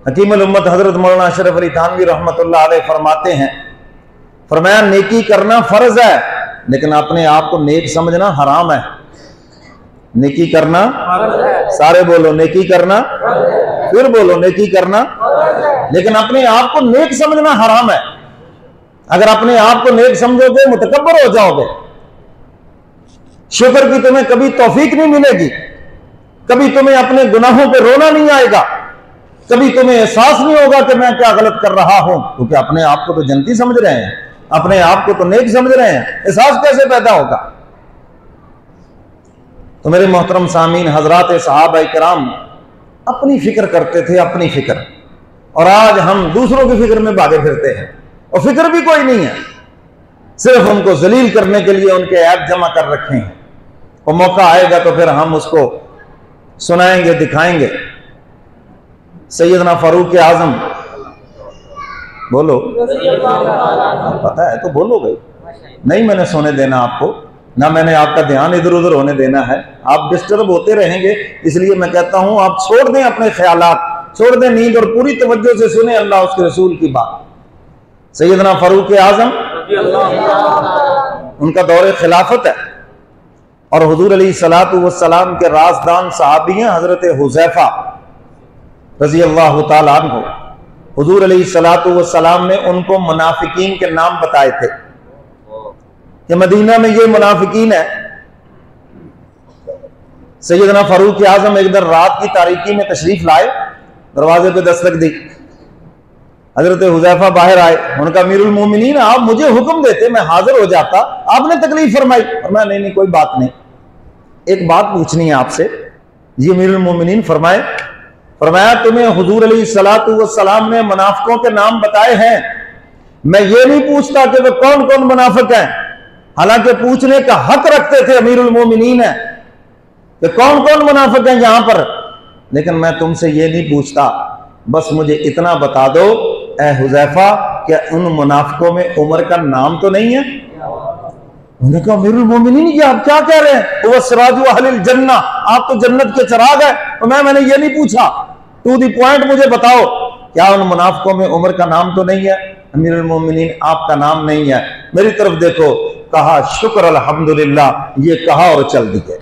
हकीमुल उम्मत हजरत मौलाना अशरफ अली थानवी रहमतुल्लाह अलैह फरमाते हैं, फरमाया नेकी करना फर्ज है लेकिन अपने आप को नेक समझना हराम है। नेकी करना, सारे बोलो नेकी करना, फिर बोलो नेकी करना, लेकिन अपने आप को नेक समझना हराम है। अगर अपने आप को नेक समझोगे मुतकब्बर हो जाओगे, शुक्र की तुम्हें कभी तौफीक नहीं मिलेगी, कभी तुम्हें अपने गुनाहों पे रोना नहीं आएगा, कभी तुम्हें एहसास नहीं होगा कि मैं क्या गलत कर रहा हूं, क्योंकि अपने आप को तो जन्नती समझ रहे हैं, अपने आप को तो नेक समझ रहे हैं। एहसास कैसे पैदा होगा? तो मेरे मोहतरम सामीन, हजरात सहाबा किराम अपनी फिक्र करते थे, अपनी फिक्र, और आज हम दूसरों की फिक्र में भागे फिरते हैं और फिक्र भी कोई नहीं है, सिर्फ उनको जलील करने के लिए उनके ऐप जमा कर रखे हैं। और मौका आएगा तो फिर हम उसको सुनाएंगे, दिखाएंगे। सैयदना फारूक आजम, बोलो, पता है तो बोलो भाई, नहीं मैंने सोने देना आपको, ना मैंने आपका ध्यान इधर उधर होने देना है। आप डिस्टर्ब होते रहेंगे, इसलिए मैं कहता हूं आप छोड़ दें अपने ख्यालात, छोड़ दें नींद और पूरी तवज्जो से सुने अल्लाह उसके रसूल की बात। सैयदना फारूक आजम, उनका दौरे खिलाफत है और हुजूर अलैहिस्सलातु वस्सलाम के राज़दान सहाबी हैं हजरत हुज़ैफा रज़ी अल्लाह तआला अन्हु। हुजूर अलैहिस्सलातु वस्सलाम ने उनको मुनाफिकीन के नाम बताए थे कि मदीना में ये मुनाफिकीन है। सैयदना फारूक आजम एक दिन रात की तारीकी में तशरीफ लाए, दरवाजे पे दस्तक दी, हजरत हुज़ैफा बाहर आए, उनका अमीरुल मोमिनीन आप मुझे हुक्म देते मैं हाजिर हो जाता, आपने तकलीफ फरमाई। और मैं नहीं कोई बात नहीं, एक बात पूछनी है आपसे। जी अमीरुल मोमिनीन फरमाए। फरमाया तुम्हें हुजूर अलैहिस्सलातु वस्सलाम ने मुनाफिकों के नाम बताए हैं, मैं ये नहीं पूछता कि वे कौन कौन मुनाफिक हैं, हालांकि पूछने का हक रखते थे अमीरुल मोमिनीन है कि कौन कौन मुनाफिक हैं यहां पर, लेकिन मैं तुमसे ये नहीं पूछता, बस मुझे इतना बता दो ए हुज़ैफा क्या उन मुनाफिकों में उमर का नाम तो नहीं है? उन्होंने कहा अमीरुल मोमिनीन ये आप क्या कह रहे हैं, वो सिराजु अहलिल जन्ना, आप तो जन्नत के चिराग है। तो मैंने ये नहीं पूछा, टू दी पॉइंट मुझे बताओ क्या उन मुनाफिकों में उमर का नाम तो नहीं है? अमीरुल मोमिनीन आपका नाम नहीं है, मेरी तरफ देखो। कहा शुक्र अल्हम्दुलिल्लाह, ये कहा और चल दिए।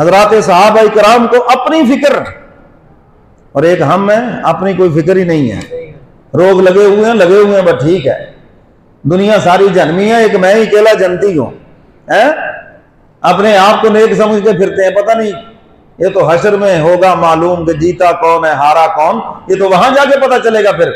हजरात सहाबा किराम को अपनी फिक्र, और एक हम हैं अपनी कोई फिक्र ही नहीं है। रोग लगे हुए हैं बस ठीक है, दुनिया सारी जन्मी है, एक मैं ही अकेला जनती हूं, है अपने आप को नेक समझ के फिरते हैं। पता नहीं ये तो हशर में होगा मालूम कि जीता कौन है हारा कौन, ये तो वहां जाके पता चलेगा फिर।